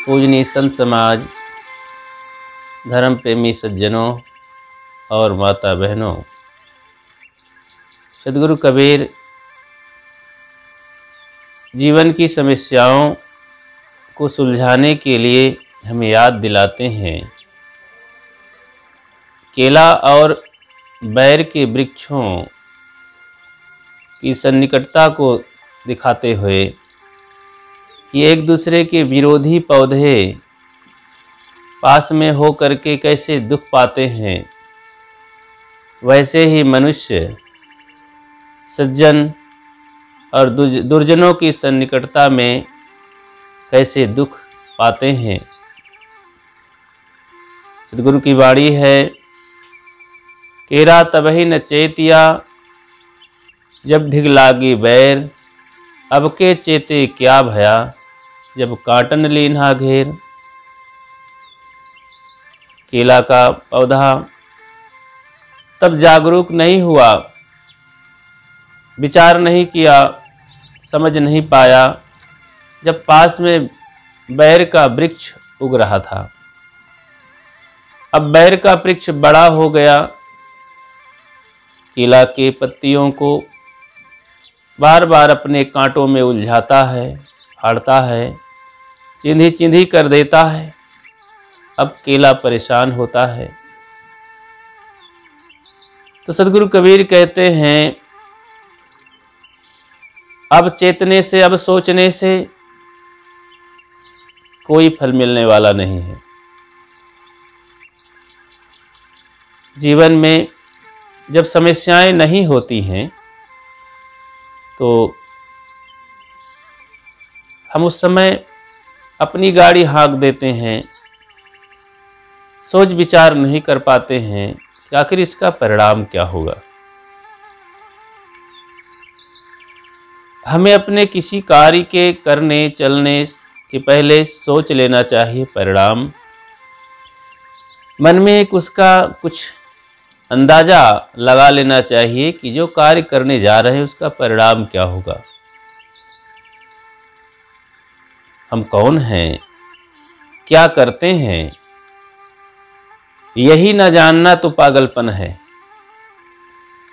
पूजनीय संत समाज, धर्म प्रेमी सज्जनों और माता बहनों, सद्गुरु कबीर जीवन की समस्याओं को सुलझाने के लिए हमें याद दिलाते हैं। केला और बैर के वृक्षों की सन्निकटता को दिखाते हुए कि एक दूसरे के विरोधी पौधे पास में हो करके कैसे दुख पाते हैं, वैसे ही मनुष्य सज्जन और दुर्जनों की सन्निकटता में कैसे दुख पाते हैं। सद्गुरु की वाणी है, केरा तबहि न चेतिया जब ढिग लागी बैर, अब के चेते क्या भया जब काटन लीन्हा घेर। केला का पौधा तब जागरूक नहीं हुआ, विचार नहीं किया, समझ नहीं पाया जब पास में बैर का वृक्ष उग रहा था। अब बैर का वृक्ष बड़ा हो गया, केला के पत्तियों को बार बार अपने कांटों में उलझाता है, फाड़ता है, चिंधी चिंधी कर देता है। अब केला परेशान होता है। तो सद्गुरु कबीर कहते हैं, अब चेतने से, अब सोचने से कोई फल मिलने वाला नहीं है। जीवन में जब समस्याएं नहीं होती हैं तो हम उस समय अपनी गाड़ी हाँक देते हैं, सोच विचार नहीं कर पाते हैं कि आखिर इसका परिणाम क्या होगा। हमें अपने किसी कार्य के करने चलने के पहले सोच लेना चाहिए परिणाम। मन में एक उसका कुछ अंदाज़ा लगा लेना चाहिए कि जो कार्य करने जा रहे हैं उसका परिणाम क्या होगा। हम कौन हैं, क्या करते हैं, यही न जानना तो पागलपन है।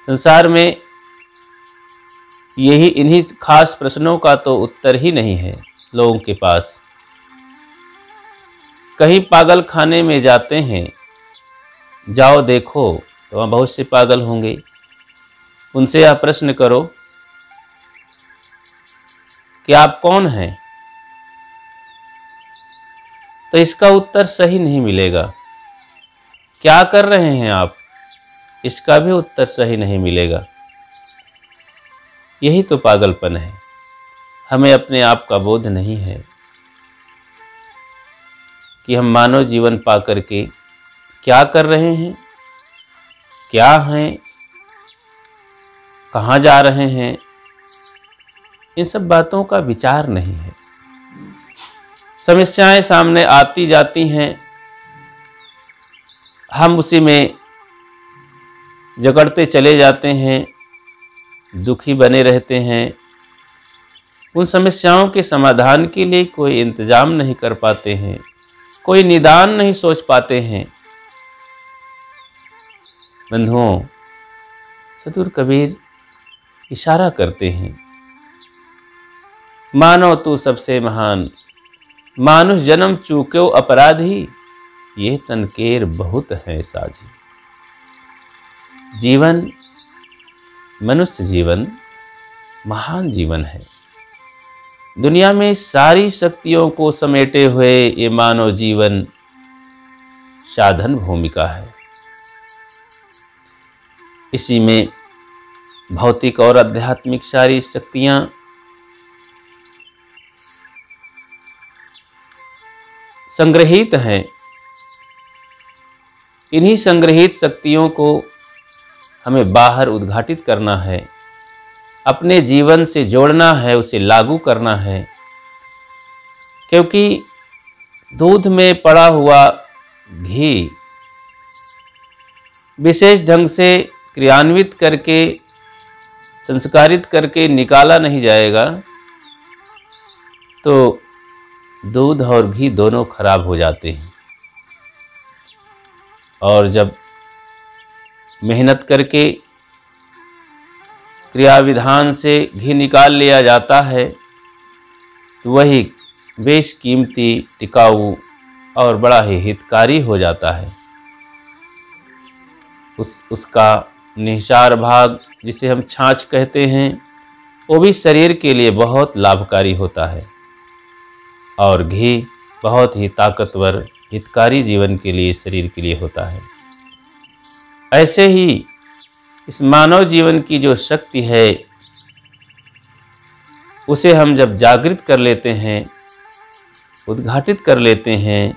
संसार में यही इन्हीं खास प्रश्नों का तो उत्तर ही नहीं है लोगों के पास। कहीं पागल खाने में जाते हैं, जाओ देखो तो वहाँ बहुत से पागल होंगे। उनसे आप प्रश्न करो कि आप कौन हैं, तो इसका उत्तर सही नहीं मिलेगा। क्या कर रहे हैं आप, इसका भी उत्तर सही नहीं मिलेगा। यही तो पागलपन है। हमें अपने आप का बोध नहीं है कि हम मानव जीवन पा करके क्या कर रहे हैं, क्या हैं, कहाँ जा रहे हैं। इन सब बातों का विचार नहीं है। समस्याएं सामने आती जाती हैं, हम उसी में जकड़ते चले जाते हैं, दुखी बने रहते हैं। उन समस्याओं के समाधान के लिए कोई इंतजाम नहीं कर पाते हैं, कोई निदान नहीं सोच पाते हैं। बंधुओं, सद्गुरु कबीर इशारा करते हैं, मानो तू सबसे महान, मानुष जन्म चूक्यो अपराधी, ये तनकेर बहुत है साझी। जीवन, मनुष्य जीवन महान जीवन है। दुनिया में सारी शक्तियों को समेटे हुए ये मानव जीवन साधन भूमिका है। इसी में भौतिक और आध्यात्मिक सारी शक्तियां संग्रहित हैं। इन्हीं संग्रहित शक्तियों को हमें बाहर उद्घाटित करना है, अपने जीवन से जोड़ना है, उसे लागू करना है। क्योंकि दूध में पड़ा हुआ घी विशेष ढंग से क्रियान्वित करके, संस्कारित करके निकाला नहीं जाएगा तो दूध और घी दोनों खराब हो जाते हैं। और जब मेहनत करके क्रिया विधान से घी निकाल लिया जाता है तो वही बेशकीमती, टिकाऊ और बड़ा ही हितकारी हो जाता है। उसका निहिसार भाग, जिसे हम छाछ कहते हैं, वो भी शरीर के लिए बहुत लाभकारी होता है। और घी बहुत ही ताकतवर, हितकारी जीवन के लिए, शरीर के लिए होता है। ऐसे ही इस मानव जीवन की जो शक्ति है, उसे हम जब जागृत कर लेते हैं, उद्घाटित कर लेते हैं,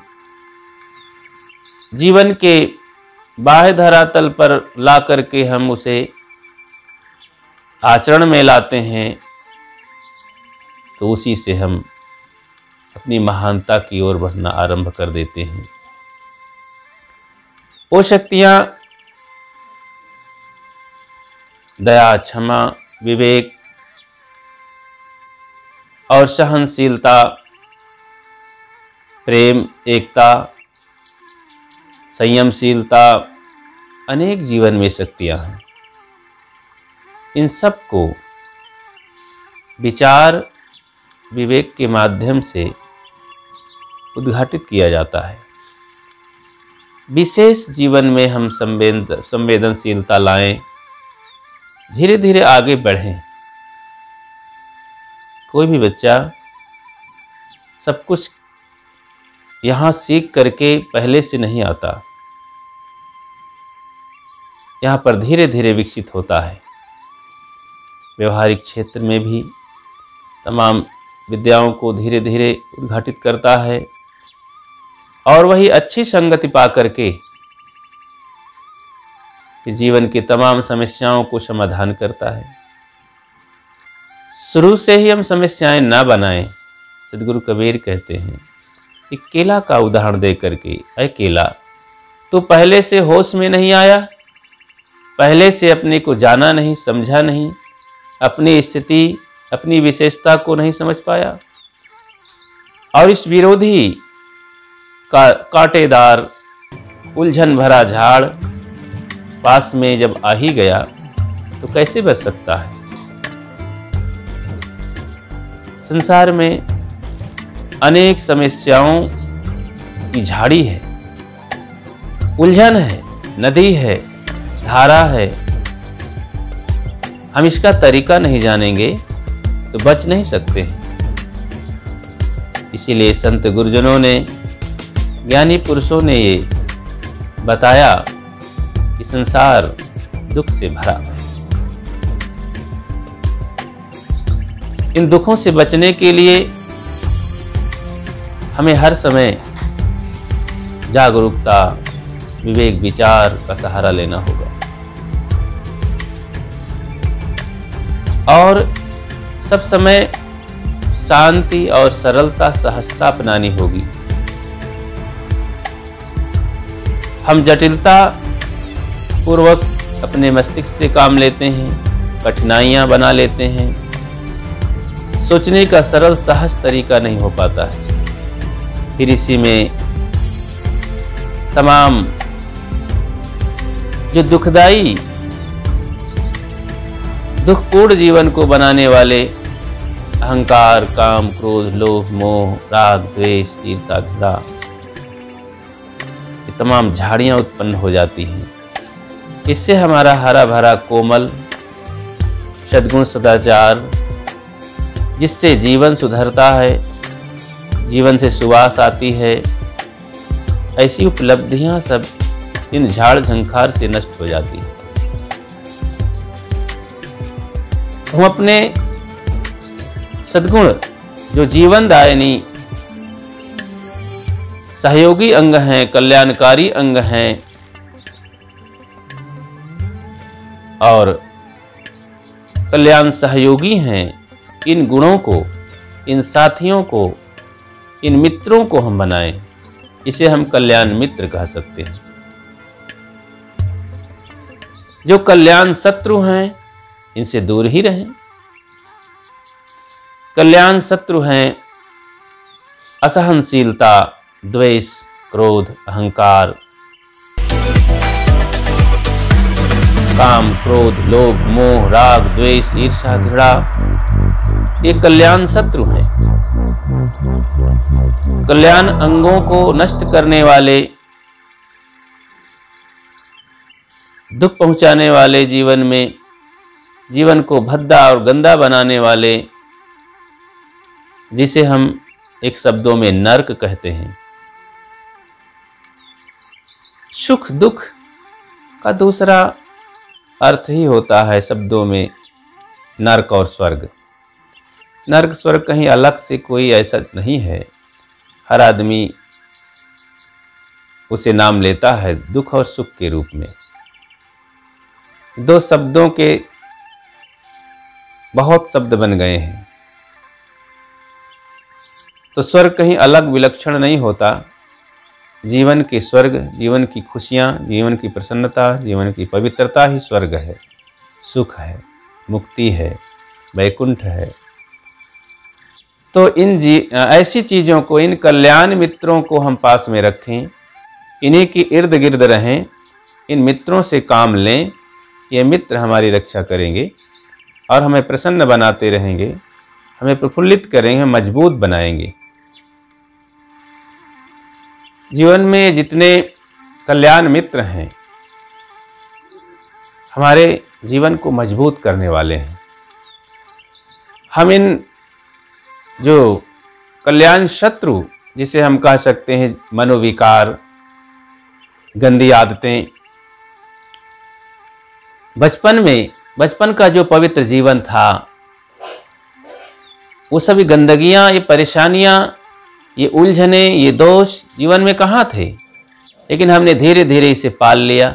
जीवन के बाह्य धरातल पर ला करके हम उसे आचरण में लाते हैं, तो उसी से हम अपनी महानता की ओर बढ़ना आरंभ कर देते हैं। वो शक्तियाँ दया, क्षमा, विवेक और सहनशीलता, प्रेम, एकता, संयमशीलता, अनेक जीवन में शक्तियाँ हैं। इन सब को विचार विवेक के माध्यम से उद्घाटित किया जाता है। विशेष जीवन में हम संवेदनशीलता लाएं, धीरे धीरे आगे बढ़ें। कोई भी बच्चा सब कुछ यहाँ सीख करके पहले से नहीं आता, यहाँ पर धीरे धीरे विकसित होता है। व्यवहारिक क्षेत्र में भी तमाम विद्याओं को धीरे धीरे उद्घाटित करता है और वही अच्छी संगति पा करके जीवन की तमाम समस्याओं को समाधान करता है। शुरू से ही हम समस्याएं ना बनाएं। सदगुरु कबीर कहते हैं कि केला का उदाहरण दे करके, अरे केला, तू पहले से होश में नहीं आया, पहले से अपने को जाना नहीं, समझा नहीं, अपनी स्थिति, अपनी विशेषता को नहीं समझ पाया, और इस विरोधी का कांटेदार उलझन भरा झाड़ पास में जब आ ही गया तो कैसे बच सकता है। संसार में अनेक समस्याओं की झाड़ी है, उलझन है, नदी है, धारा है। हम इसका तरीका नहीं जानेंगे तो बच नहीं सकते हैं। इसीलिए संत गुरुजनों ने, ज्ञानी पुरुषों ने ये बताया कि संसार दुख से भरा है। इन दुखों से बचने के लिए हमें हर समय जागरूकता, विवेक, विचार का सहारा लेना होगा और सब समय शांति और सरलता, सहजता अपनानी होगी। हम जटिलता पूर्वक अपने मस्तिष्क से काम लेते हैं, कठिनाइयां बना लेते हैं, सोचने का सरल सहज तरीका नहीं हो पाता है। फिर इसी में तमाम जो दुखदाई, दुखपूर्ण जीवन को बनाने वाले अहंकार, काम, क्रोध, लोभ, मोह, राग, द्वेष, ईर्ष्या, घृणा, ये तमाम झाड़ियां उत्पन्न हो जाती हैं। इससे हमारा हरा भरा कोमल सद्गुण सदाचार, जिससे जीवन सुधरता है, जीवन से सुवास आती है, ऐसी उपलब्धियां सब इन झाड़ झंखार से नष्ट हो जाती है। हम अपने सद्गुण, जो जीवन दायिनी सहयोगी अंग हैं, कल्याणकारी अंग हैं, और कल्याण सहयोगी हैं, इन गुणों को, इन साथियों को, इन मित्रों को हम बनाएं। इसे हम कल्याण मित्र कह सकते हैं। जो कल्याण शत्रु हैं, इनसे दूर ही रहें। कल्याण शत्रु हैं असहनशीलता, द्वेष, क्रोध, अहंकार, काम, क्रोध, लोभ, मोह, राग, द्वेष, ईर्ष्या, घृणा, ये कल्याण शत्रु हैं। कल्याण अंगों को नष्ट करने वाले, दुख पहुंचाने वाले, जीवन को भद्दा और गंदा बनाने वाले, जिसे हम एक शब्दों में नरक कहते हैं। सुख दुख का दूसरा अर्थ ही होता है शब्दों में नरक और स्वर्ग। नरक स्वर्ग कहीं अलग से कोई ऐसा नहीं है, हर आदमी उसे नाम लेता है दुख और सुख के रूप में। दो शब्दों के बहुत शब्द बन गए हैं। तो स्वर्ग कहीं अलग विलक्षण नहीं होता। जीवन के स्वर्ग, जीवन की खुशियाँ, जीवन की प्रसन्नता, जीवन की पवित्रता ही स्वर्ग है, सुख है, मुक्ति है, वैकुंठ है। तो ऐसी चीज़ों को, इन कल्याण मित्रों को हम पास में रखें, इन्हीं के इर्द गिर्द रहें, इन मित्रों से काम लें। ये मित्र हमारी रक्षा करेंगे और हमें प्रसन्न बनाते रहेंगे, हमें प्रफुल्लित करेंगे, मजबूत बनाएंगे। जीवन में जितने कल्याण मित्र हैं, हमारे जीवन को मजबूत करने वाले हैं। हम इन जो कल्याण शत्रु, जिसे हम कह सकते हैं मनोविकार, गंदी आदतें, बचपन का जो पवित्र जीवन था, वो सभी गंदगियां, ये परेशानियां, ये उलझने, ये दोष जीवन में कहाँ थे। लेकिन हमने धीरे धीरे इसे पाल लिया।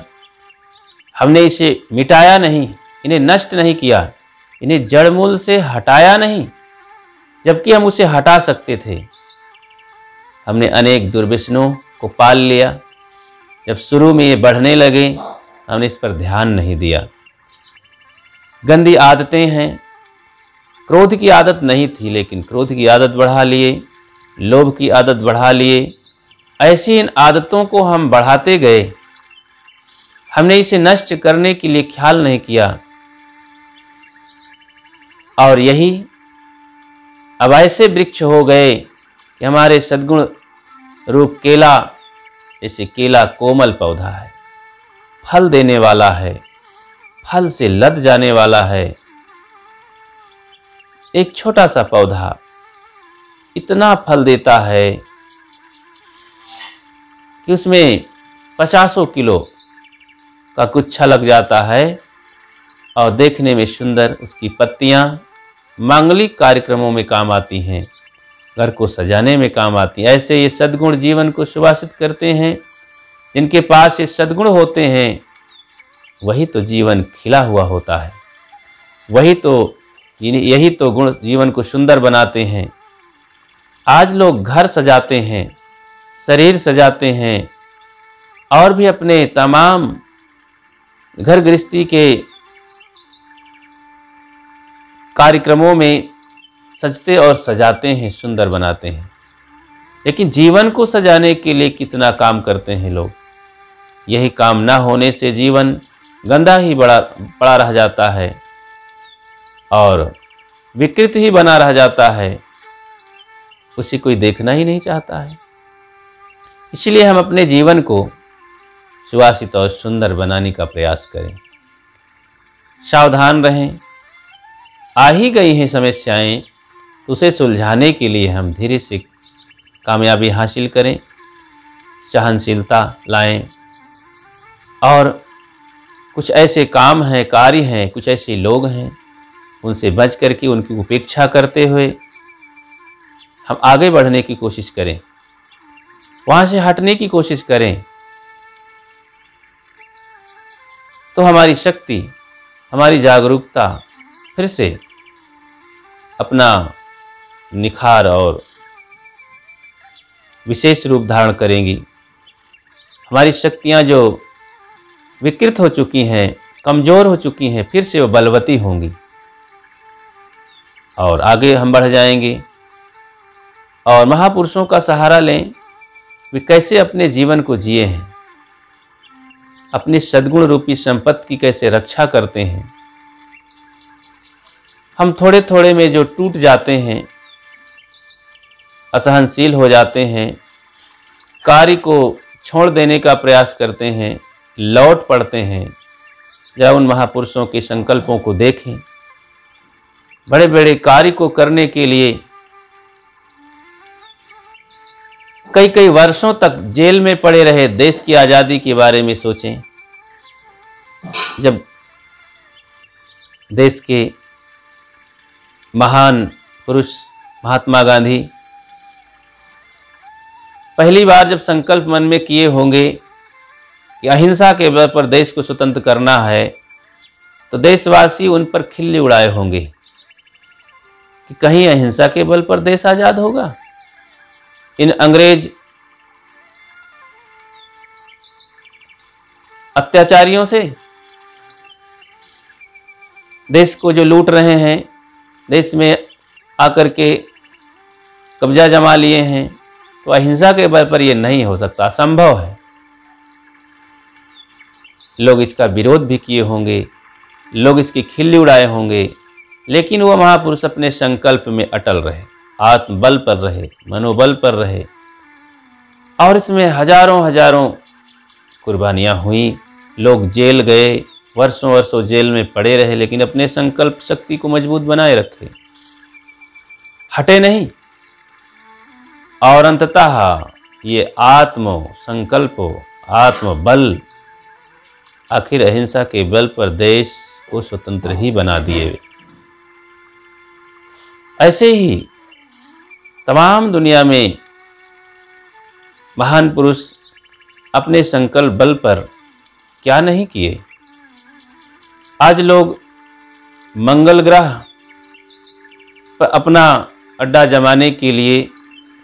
हमने इसे मिटाया नहीं, इन्हें नष्ट नहीं किया, इन्हें जड़मूल से हटाया नहीं, जबकि हम उसे हटा सकते थे। हमने अनेक दुर्व्यसनों को पाल लिया। जब शुरू में ये बढ़ने लगे, हमने इस पर ध्यान नहीं दिया। गंदी आदतें हैं। क्रोध की आदत नहीं थी, लेकिन क्रोध की आदत बढ़ा लिए, लोभ की आदत बढ़ा लिए। ऐसी इन आदतों को हम बढ़ाते गए। हमने इसे नष्ट करने के लिए ख्याल नहीं किया। और यही अब ऐसे वृक्ष हो गए कि हमारे सद्गुण रूप केला, जैसे केला कोमल पौधा है, फल देने वाला है, फल से लद जाने वाला है। एक छोटा सा पौधा इतना फल देता है कि उसमें 50 किलो का गुच्छा लग जाता है और देखने में सुंदर। उसकी पत्तियां मांगलिक कार्यक्रमों में काम आती हैं, घर को सजाने में काम आती हैं। ऐसे ये सद्गुण जीवन को सुवासित करते हैं। जिनके पास ये सद्गुण होते हैं, वही तो जीवन खिला हुआ होता है। यही तो गुण जीवन को सुंदर बनाते हैं। आज लोग घर सजाते हैं, शरीर सजाते हैं, और भी अपने तमाम घर गृहस्थी के कार्यक्रमों में सजते और सजाते हैं, सुंदर बनाते हैं। लेकिन जीवन को सजाने के लिए कितना काम करते हैं लोग। यही काम ना होने से जीवन गंदा ही पड़ा रह जाता है और विकृत ही बना रह जाता है। उसे कोई देखना ही नहीं चाहता है। इसलिए हम अपने जीवन को सुवासित और सुंदर बनाने का प्रयास करें। सावधान रहें। आ ही गई हैं समस्याएं, तो उसे सुलझाने के लिए हम धीरे से कामयाबी हासिल करें, सहनशीलता लाएं। और कुछ ऐसे काम हैं, कार्य हैं, कुछ ऐसे लोग हैं, उनसे बच करके उनकी उपेक्षा करते हुए हम आगे बढ़ने की कोशिश करें, वहाँ से हटने की कोशिश करें। तो हमारी शक्ति, हमारी जागरूकता फिर से अपना निखार और विशेष रूप धारण करेंगी। हमारी शक्तियाँ जो विकृत हो चुकी हैं, कमज़ोर हो चुकी हैं, फिर से वो बलवती होंगी और आगे हम बढ़ जाएंगे। और महापुरुषों का सहारा लें। वे कैसे अपने जीवन को जिए हैं, अपनी सद्गुण रूपी संपत्ति की कैसे रक्षा करते हैं। हम थोड़े थोड़े में जो टूट जाते हैं, असहनशील हो जाते हैं, कार्य को छोड़ देने का प्रयास करते हैं, लौट पड़ते हैं। जब उन महापुरुषों के संकल्पों को देखें, बड़े बड़े कार्य को करने के लिए कई कई वर्षों तक जेल में पड़े रहे, देश की आज़ादी के बारे में सोचें। जब देश के महान पुरुष महात्मा गांधी पहली बार जब संकल्प मन में किए होंगे कि अहिंसा के बल पर देश को स्वतंत्र करना है, तो देशवासी उन पर खिल्ली उड़ाए होंगे कि कहीं अहिंसा के बल पर देश आज़ाद होगा। इन अंग्रेज अत्याचारियों से, देश को जो लूट रहे हैं, देश में आकर के कब्जा जमा लिए हैं, तो अहिंसा के बल पर यह नहीं हो सकता, असंभव है। लोग इसका विरोध भी किए होंगे, लोग इसकी खिल्ली उड़ाए होंगे, लेकिन वह महापुरुष अपने संकल्प में अटल रहे, आत्मबल पर रहे, मनोबल पर रहे, और इसमें हजारों हजारों कुर्बानियाँ हुई। लोग जेल गए, वर्षों वर्षों जेल में पड़े रहे, लेकिन अपने संकल्प शक्ति को मजबूत बनाए रखे, हटे नहीं। और अंततः ये आत्म संकल्प, आत्मबल आखिर अहिंसा के बल पर देश को स्वतंत्र ही बना दिए। ऐसे ही तमाम दुनिया में महान पुरुष अपने संकल्प बल पर क्या नहीं किए। आज लोग मंगल ग्रह पर अपना अड्डा जमाने के लिए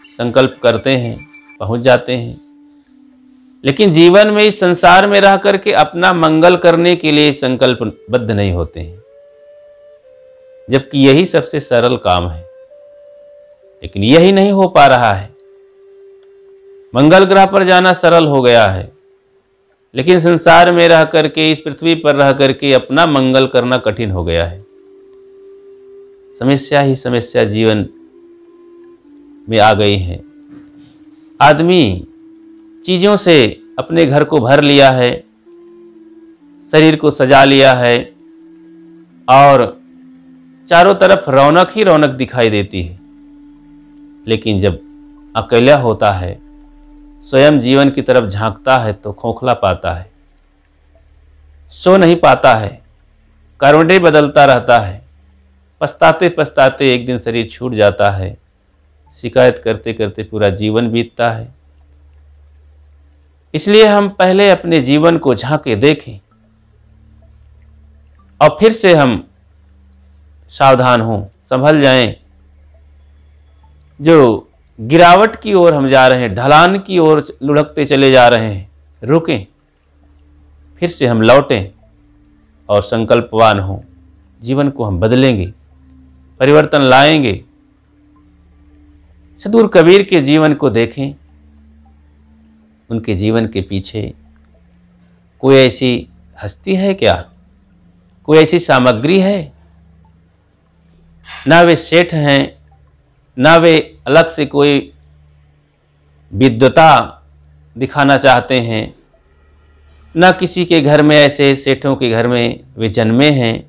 संकल्प करते हैं, पहुंच जाते हैं, लेकिन जीवन में इस संसार में रह करके अपना मंगल करने के लिए संकल्पबद्ध नहीं होते हैं, जबकि यही सबसे सरल काम है, लेकिन यही नहीं हो पा रहा है। मंगल ग्रह पर जाना सरल हो गया है, लेकिन संसार में रह करके, इस पृथ्वी पर रह करके अपना मंगल करना कठिन हो गया है। समस्या ही समस्या जीवन में आ गई है। आदमी चीज़ों से अपने घर को भर लिया है, शरीर को सजा लिया है, और चारों तरफ रौनक ही रौनक दिखाई देती है, लेकिन जब अकेला होता है, स्वयं जीवन की तरफ झांकता है, तो खोखला पाता है, सो नहीं पाता है, करवटें बदलता रहता है, पछताते पछताते एक दिन शरीर छूट जाता है, शिकायत करते करते पूरा जीवन बीतता है। इसलिए हम पहले अपने जीवन को झांके देखें और फिर से हम सावधान हों, संभल जाएं। जो गिरावट की ओर हम जा रहे हैं, ढलान की ओर लुढ़कते चले जा रहे हैं, रुकें, फिर से हम लौटें और संकल्पवान हों। जीवन को हम बदलेंगे, परिवर्तन लाएंगे। सद्गुरु कबीर के जीवन को देखें, उनके जीवन के पीछे कोई ऐसी हस्ती है क्या, कोई ऐसी सामग्री है? ना वे सेठ हैं, ना वे अलग से कोई विद्वता दिखाना चाहते हैं, ना किसी के घर में, ऐसे सेठों के घर में वे जन्मे हैं,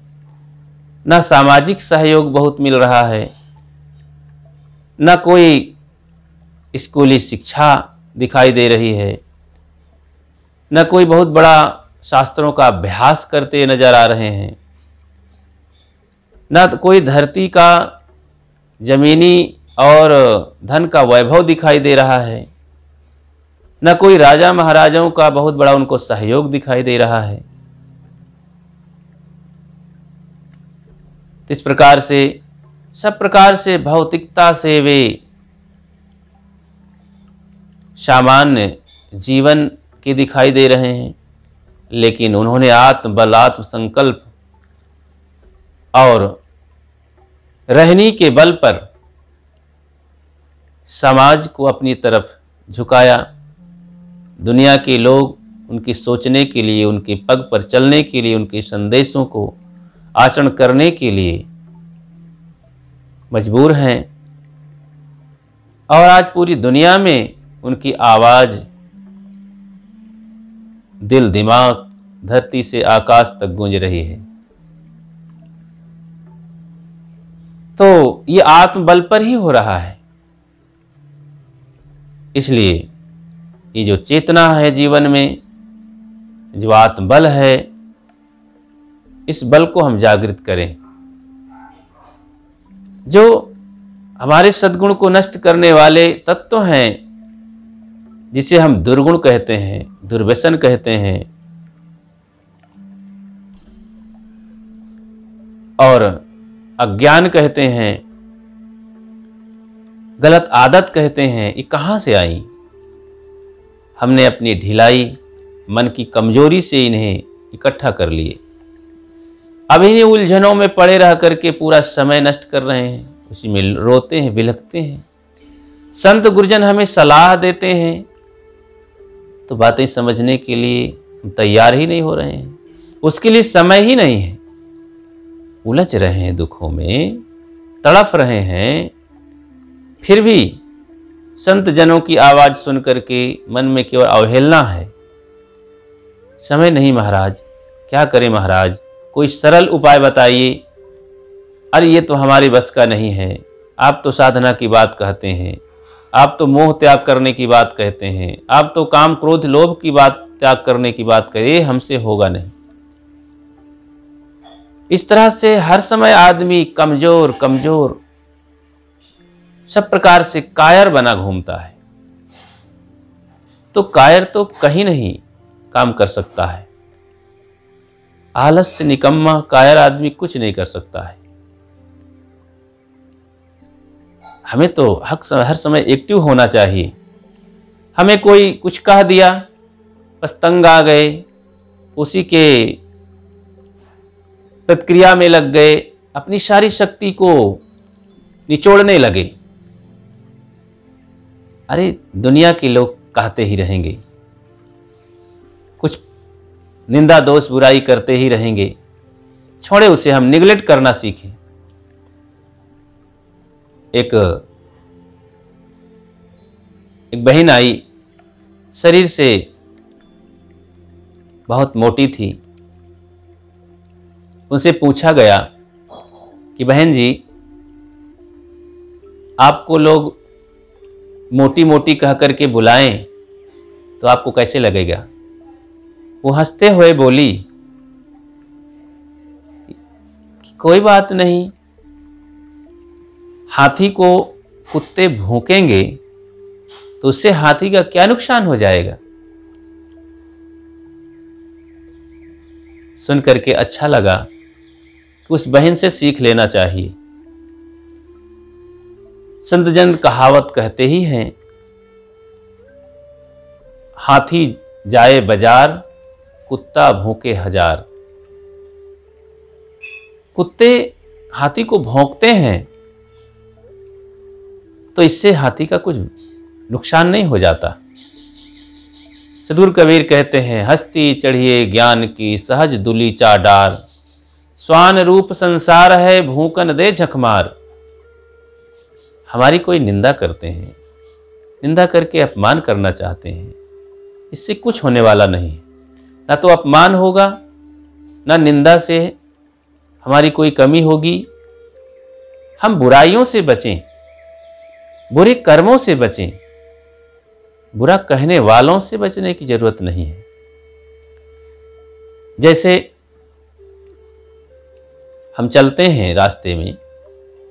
ना सामाजिक सहयोग बहुत मिल रहा है, ना कोई स्कूली शिक्षा दिखाई दे रही है, न कोई बहुत बड़ा शास्त्रों का अभ्यास करते नजर आ रहे हैं, न कोई धरती का जमीनी और धन का वैभव दिखाई दे रहा है, न कोई राजा महाराजाओं का बहुत बड़ा उनको सहयोग दिखाई दे रहा है। इस प्रकार से सब प्रकार से भौतिकता से वे सामान्य जीवन के दिखाई दे रहे हैं, लेकिन उन्होंने आत्मबल, आत्म संकल्प और रहनी के बल पर समाज को अपनी तरफ झुकाया। दुनिया के लोग उनकी सोचने के लिए, उनके पग पर चलने के लिए, उनके संदेशों को आचरण करने के लिए मजबूर हैं। और आज पूरी दुनिया में उनकी आवाज़ दिल दिमाग धरती से आकाश तक गूंज रही है। तो ये आत्मबल पर ही हो रहा है। इसलिए ये जो चेतना है जीवन में, जो आत्मबल है, इस बल को हम जागृत करें। जो हमारे सद्गुण को नष्ट करने वाले तत्व हैं, जिसे हम दुर्गुण कहते हैं, दुर्व्यसन कहते हैं और अज्ञान कहते हैं, गलत आदत कहते हैं, ये कहाँ से आई? हमने अपनी ढिलाई, मन की कमजोरी से इन्हें इकट्ठा कर लिए। अब इन्हीं उलझनों में पड़े रह करके पूरा समय नष्ट कर रहे हैं, उसी में रोते हैं, बिलखते हैं। संत गुरुजन हमें सलाह देते हैं तो बातें समझने के लिए हम तैयार ही नहीं हो रहे हैं, उसके लिए समय ही नहीं है। उलझ रहे हैं, दुखों में तड़फ रहे हैं, फिर भी संत जनों की आवाज़ सुन करके मन में केवल अवहेलना है। समय नहीं महाराज, क्या करें महाराज, कोई सरल उपाय बताइए। अरे ये तो हमारे बस का नहीं है, आप तो साधना की बात कहते हैं, आप तो मोह त्याग करने की बात कहते हैं, आप तो काम क्रोध लोभ की बात त्याग करने की बात करिए, हमसे होगा नहीं। इस तरह से हर समय आदमी कमजोर कमजोर सब प्रकार से कायर बना घूमता है। तो कायर तो कहीं नहीं काम कर सकता है। आलस्य निकम्मा कायर आदमी कुछ नहीं कर सकता है। हमें तो हर समय एक्टिव होना चाहिए। हमें कोई कुछ कह दिया, बस तंग आ गए, उसी के प्रतिक्रिया में लग गए, अपनी सारी शक्ति को निचोड़ने लगे। अरे दुनिया के लोग कहते ही रहेंगे, कुछ निंदा दोष बुराई करते ही रहेंगे, छोड़े उसे, हम निगलेक्ट करना सीखें। एक बहन आई, शरीर से बहुत मोटी थी। उनसे पूछा गया कि बहन जी, आपको लोग मोटी मोटी कह करके बुलाएं तो आपको कैसे लगेगा? वो हंसते हुए बोली कि कोई बात नहीं, हाथी को कुत्ते भौंकेंगे तो उससे हाथी का क्या नुकसान हो जाएगा? सुन करके अच्छा लगा कि उस बहन से सीख लेना चाहिए। संतजन कहावत कहते ही हैं, हाथी जाए बाजार, कुत्ता भौंके हजार। कुत्ते हाथी को भौंकते हैं तो इससे हाथी का कुछ नुकसान नहीं हो जाता। सदगुरु कबीर कहते हैं, हस्ती चढ़िए ज्ञान की सहज दुली चाडार, स्वान रूप संसार है भूकन दे झकमार। हमारी कोई निंदा करते हैं, निंदा करके अपमान करना चाहते हैं, इससे कुछ होने वाला नहीं। ना तो अपमान होगा, ना निंदा से हमारी कोई कमी होगी। हम बुराइयों से बचें, बुरे कर्मों से बचें, बुरा कहने वालों से बचने की जरूरत नहीं है। जैसे हम चलते हैं रास्ते में,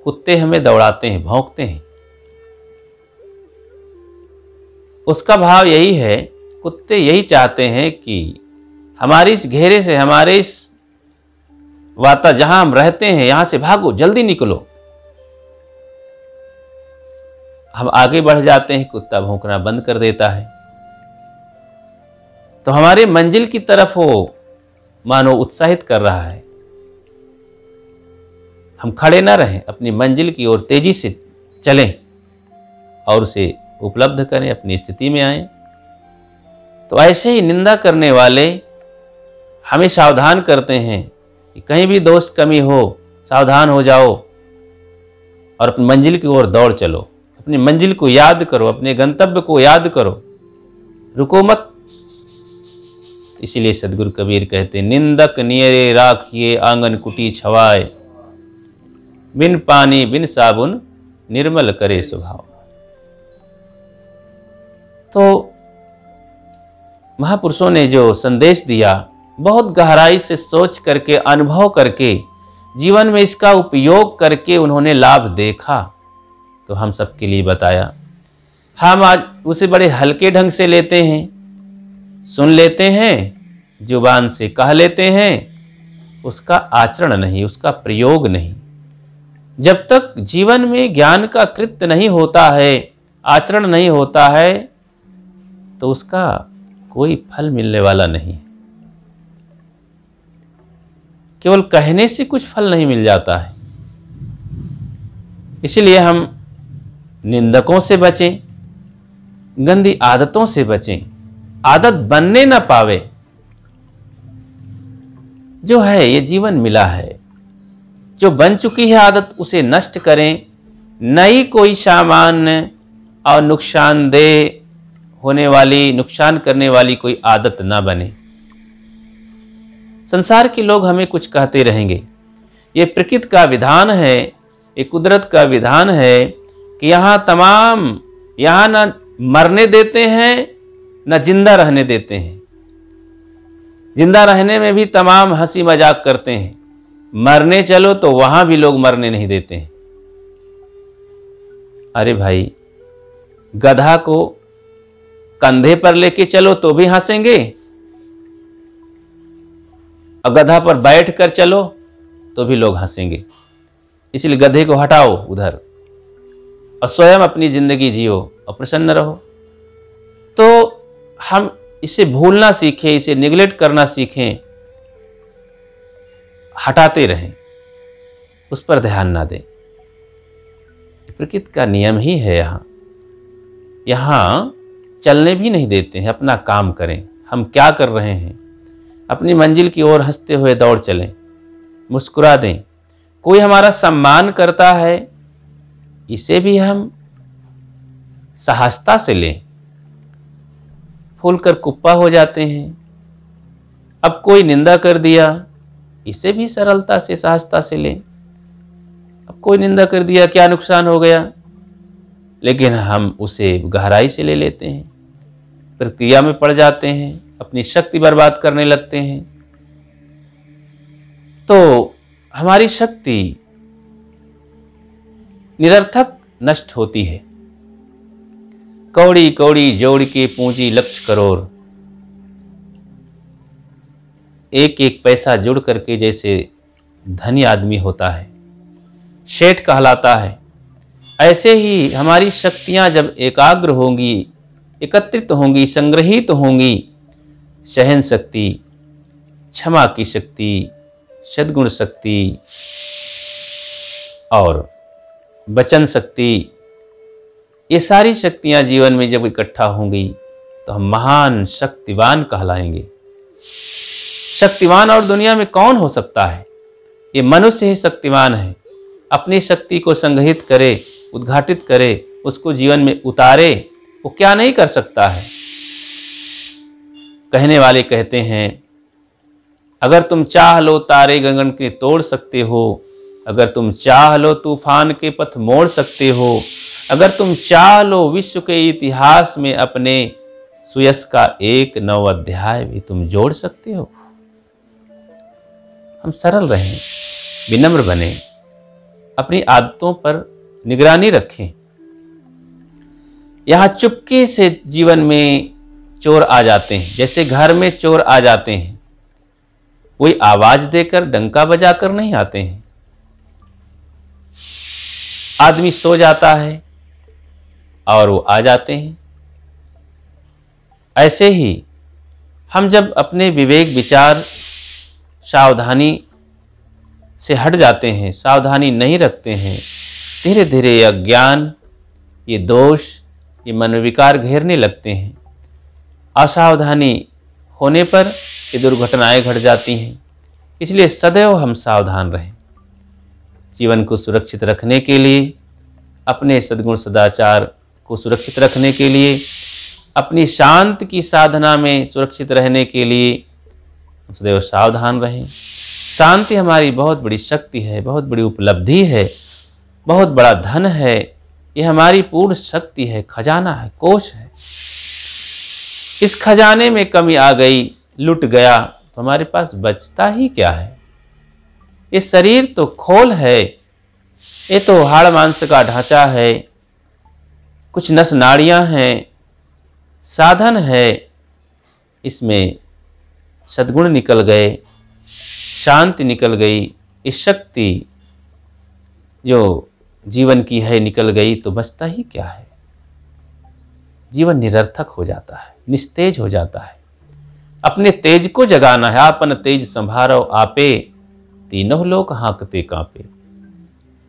कुत्ते हमें दौड़ाते हैं, भौंकते हैं, उसका भाव यही है, कुत्ते यही चाहते हैं कि हमारे इस घेरे से, हमारे इस वाता जहां हम रहते हैं, यहां से भागो, जल्दी निकलो। हम आगे बढ़ जाते हैं, कुत्ता भौंकना बंद कर देता है। तो हमारे मंजिल की तरफ वो मानो उत्साहित कर रहा है। हम खड़े ना रहें, अपनी मंजिल की ओर तेजी से चलें और उसे उपलब्ध करें, अपनी स्थिति में आएं। तो ऐसे ही निंदा करने वाले हमें सावधान करते हैं कि कहीं भी दोष कमी हो, सावधान हो जाओ और अपनी मंजिल की ओर दौड़ चलो। अपनी मंजिल को याद करो, अपने गंतव्य को याद करो, रुको मत। इसीलिए सदगुरु कबीर कहते, निंदक नियरे राखिए आंगन कुटी छवाए, बिन पानी बिन साबुन निर्मल करे स्वभाव। तो महापुरुषों ने जो संदेश दिया, बहुत गहराई से सोच करके, अनुभव करके, जीवन में इसका उपयोग करके उन्होंने लाभ देखा, तो हम सबके लिए बताया। हम आज उसे बड़े हल्के ढंग से लेते हैं, सुन लेते हैं, जुबान से कह लेते हैं, उसका आचरण नहीं, उसका प्रयोग नहीं। जब तक जीवन में ज्ञान का कृत्य नहीं होता है, आचरण नहीं होता है, तो उसका कोई फल मिलने वाला नहीं। केवल कहने से कुछ फल नहीं मिल जाता है। इसलिए हम निंदकों से बचें, गंदी आदतों से बचें, आदत बनने ना पावे। जो है ये जीवन मिला है, जो बन चुकी है आदत उसे नष्ट करें, नई कोई सामान्य और नुकसानदेह होने वाली, नुकसान करने वाली कोई आदत ना बने। संसार के लोग हमें कुछ कहते रहेंगे, ये प्रकृति का विधान है, ये कुदरत का विधान है कि यहाँ ना मरने देते हैं ना जिंदा रहने देते हैं। जिंदा रहने में भी तमाम हंसी मजाक करते हैं, मरने चलो तो वहां भी लोग मरने नहीं देते हैं। अरे भाई, गधा को कंधे पर लेके चलो तो भी हंसेंगे, और गधा पर बैठ कर चलो तो भी लोग हंसेंगे। इसलिए गधे को हटाओ उधर और स्वयं अपनी जिंदगी जियो और प्रसन्न रहो। तो हम इसे भूलना सीखें, इसे निगलेक्ट करना सीखें, हटाते रहें, उस पर ध्यान ना दें। प्रकृति का नियम ही है। यहाँ चलने भी नहीं देते हैं। अपना काम करें, हम क्या कर रहे हैं, अपनी मंजिल की ओर हंसते हुए दौड़ चलें, मुस्कुरा दें। कोई हमारा सम्मान करता है, इसे भी हम सहजता से लें। फूल कर कुप्पा हो जाते हैं। अब कोई निंदा कर दिया, इसे भी सरलता से, सहजता से लें। अब कोई निंदा कर दिया, क्या नुकसान हो गया, लेकिन हम उसे गहराई से ले लेते हैं, प्रक्रिया में पड़ जाते हैं, अपनी शक्ति बर्बाद करने लगते हैं। तो हमारी शक्ति निरर्थक नष्ट होती है। कौड़ी कौड़ी जोड़ के पूंजी लक्ष्य करोड़, एक एक पैसा जुड़ करके जैसे धनी आदमी होता है, शेठ कहलाता है, ऐसे ही हमारी शक्तियां जब एकाग्र होंगी, एकत्रित होंगी, संग्रहित होंगी, सहन शक्ति, क्षमा की शक्ति, सद्गुण शक्ति और वचन शक्ति, ये सारी शक्तियां जीवन में जब इकट्ठा होंगी तो हम महान शक्तिवान कहलाएंगे। शक्तिवान और दुनिया में कौन हो सकता है? ये मनुष्य ही शक्तिवान है। अपनी शक्ति को संग्रहित करे, उद्घाटित करे, उसको जीवन में उतारे, वो क्या नहीं कर सकता है। कहने वाले कहते हैं, अगर तुम चाह लो तारे गगन के तोड़ सकते हो, अगर तुम चाह लो तूफान के पथ मोड़ सकते हो, अगर तुम चाह लो विश्व के इतिहास में अपने सुयश का एक नव अध्याय भी तुम जोड़ सकते हो। हम सरल रहें, विनम्र बने, अपनी आदतों पर निगरानी रखें। यहाँ चुपके से जीवन में चोर आ जाते हैं, जैसे घर में चोर आ जाते हैं, कोई आवाज देकर डंका बजाकर नहीं आते हैं। आदमी सो जाता है और वो आ जाते हैं। ऐसे ही हम जब अपने विवेक विचार सावधानी से हट जाते हैं, सावधानी नहीं रखते हैं, धीरे धीरे अज्ञान ये दोष, ये मनोविकार घेरने लगते हैं। असावधानी होने पर ये दुर्घटनाएं घट जाती हैं। इसलिए सदैव हम सावधान रहें। जीवन को सुरक्षित रखने के लिए, अपने सद्गुण सदाचार को सुरक्षित रखने के लिए, अपनी शांति की साधना में सुरक्षित रहने के लिए हम सदैव सावधान रहें। शांति हमारी बहुत बड़ी शक्ति है, बहुत बड़ी उपलब्धि है, बहुत बड़ा धन है। ये हमारी पूर्ण शक्ति है, खजाना है, कोष है। इस खजाने में कमी आ गई, लुट गया, तो हमारे पास बचता ही क्या है। ये शरीर तो खोल है, ये तो हाड़ मांस का ढांचा है, कुछ नस नाड़ियां हैं, साधन है। इसमें सद्गुण निकल गए, शांति निकल गई, इस शक्ति जो जीवन की है निकल गई, तो बचता ही क्या है। जीवन निरर्थक हो जाता है, निस्तेज हो जाता है। अपने तेज को जगाना है। आपन तेज संभारो आपे, तीनों लोग हाँकते कांपे।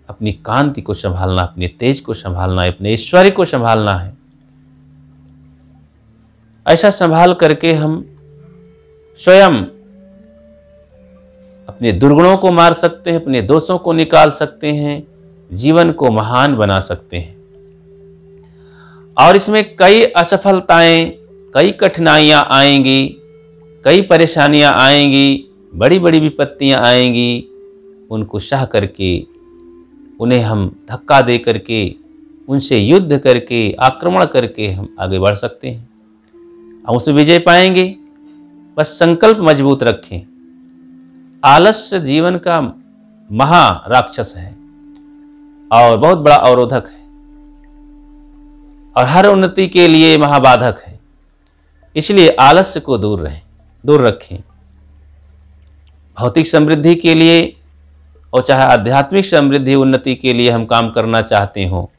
अपनी कांति को संभालना, अपने तेज को संभालना है, अपने ऐश्वर्य को संभालना है। ऐसा संभाल करके हम स्वयं अपने दुर्गुणों को मार सकते हैं, अपने दोषों को निकाल सकते हैं, जीवन को महान बना सकते हैं। और इसमें कई असफलताएं, कई कठिनाइयां आएंगी, कई परेशानियां आएंगी, बड़ी बड़ी विपत्तियां आएंगी। उनको सह करके, उन्हें हम धक्का दे करके, उनसे युद्ध करके, आक्रमण करके हम आगे बढ़ सकते हैं। हम उसमें विजय पाएंगे। बस संकल्प मजबूत रखें। आलस्य जीवन का महा राक्षस है और बहुत बड़ा अवरोधक है और हर उन्नति के लिए महाबाधक है। इसलिए आलस्य को दूर रखें। भौतिक समृद्धि के लिए और चाहे आध्यात्मिक समृद्धि, उन्नति के लिए हम काम करना चाहते हो,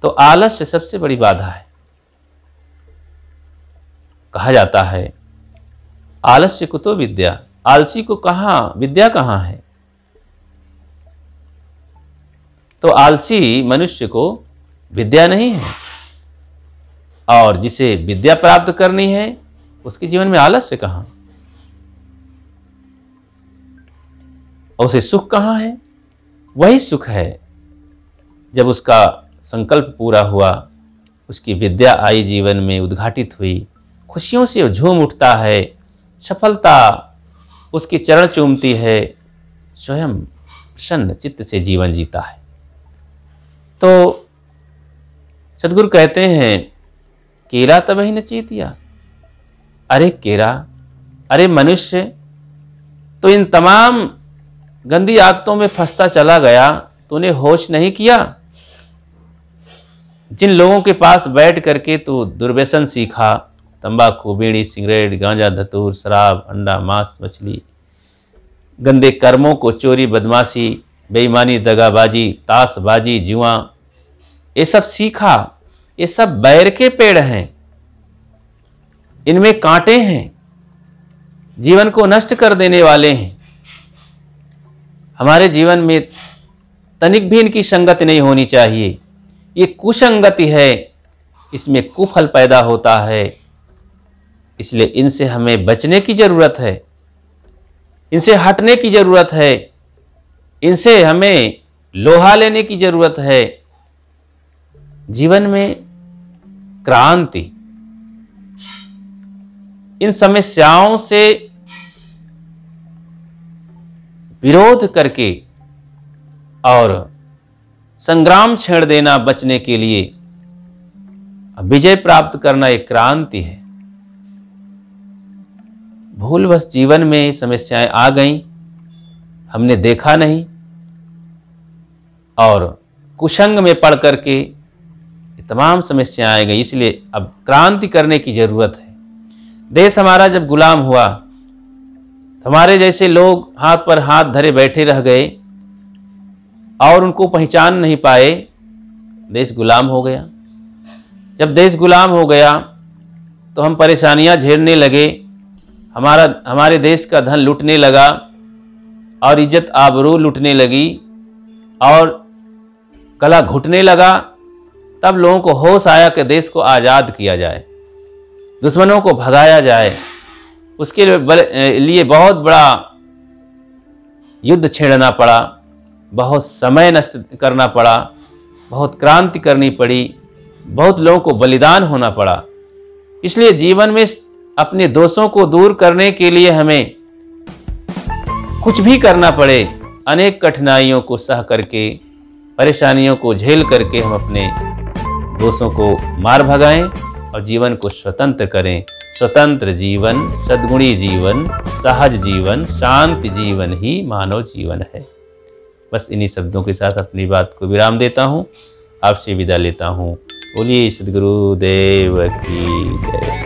तो आलस्य सबसे बड़ी बाधा है। कहा जाता है आलस्य कुतो विद्या, आलसी को कहाँ विद्या कहाँ है। तो आलसी मनुष्य को विद्या नहीं है, और जिसे विद्या प्राप्त करनी है उसके जीवन में आलस्य कहाँ, और उसे सुख कहाँ है। वही सुख है जब उसका संकल्प पूरा हुआ, उसकी विद्या आई, जीवन में उद्घाटित हुई, खुशियों से झूम उठता है, सफलता उसकी चरण चूमती है, स्वयं प्रसन्न चित्त से जीवन जीता है। तो सद्गुरु कहते हैं केरा तबहि न चेतिया। अरे केरा, अरे मनुष्य, तो इन तमाम गंदी आदतों में फंसता चला गया, तूने होश नहीं किया। जिन लोगों के पास बैठ करके तू दुर्व्यसन सीखा, तंबाकू, बीड़ी, सिगरेट, गांजा, धतूर, शराब, अंडा, मांस, मछली, गंदे कर्मों को, चोरी, बदमाशी, बेईमानी, दगाबाजी, ताशबाजी, जुआ, ये सब सीखा। ये सब बैर के पेड़ हैं, इनमें कांटे हैं, जीवन को नष्ट कर देने वाले हैं। हमारे जीवन में तनिक भी इनकी संगति नहीं होनी चाहिए। ये कुसंगति है, इसमें कुफल पैदा होता है। इसलिए इनसे हमें बचने की जरूरत है, इनसे हटने की जरूरत है, इनसे हमें लोहा लेने की जरूरत है। जीवन में क्रांति, इन समस्याओं से विरोध करके और संग्राम छेड़ देना, बचने के लिए विजय प्राप्त करना एक क्रांति है। भूलवश जीवन में समस्याएं आ गईं, हमने देखा नहीं और कुसंग में पड़ करके तमाम समस्याएं आ गई। इसलिए अब क्रांति करने की जरूरत है। देश हमारा जब गुलाम हुआ, हमारे जैसे लोग हाथ पर हाथ धरे बैठे रह गए और उनको पहचान नहीं पाए, देश गुलाम हो गया। जब देश गुलाम हो गया तो हम परेशानियां झेलने लगे, हमारे देश का धन लूटने लगा और इज्जत आबरू लूटने लगी और गला घुटने लगा। तब लोगों को होश आया कि देश को आज़ाद किया जाए, दुश्मनों को भगाया जाए। उसके लिए बहुत बड़ा युद्ध छेड़ना पड़ा, बहुत समय नष्ट करना पड़ा, बहुत क्रांति करनी पड़ी, बहुत लोगों को बलिदान होना पड़ा। इसलिए जीवन में अपने दोषों को दूर करने के लिए हमें कुछ भी करना पड़े, अनेक कठिनाइयों को सह करके, परेशानियों को झेल करके हम अपने दोषों को मार भगाएं और जीवन को स्वतंत्र करें। स्वतंत्र जीवन, सद्गुणी जीवन, सहज जीवन, शांति जीवन ही मानव जीवन है। बस इन्हीं शब्दों के साथ अपनी बात को विराम देता हूँ, आपसे विदा लेता हूँ। बोलिए सद्गुरुदेव की जय।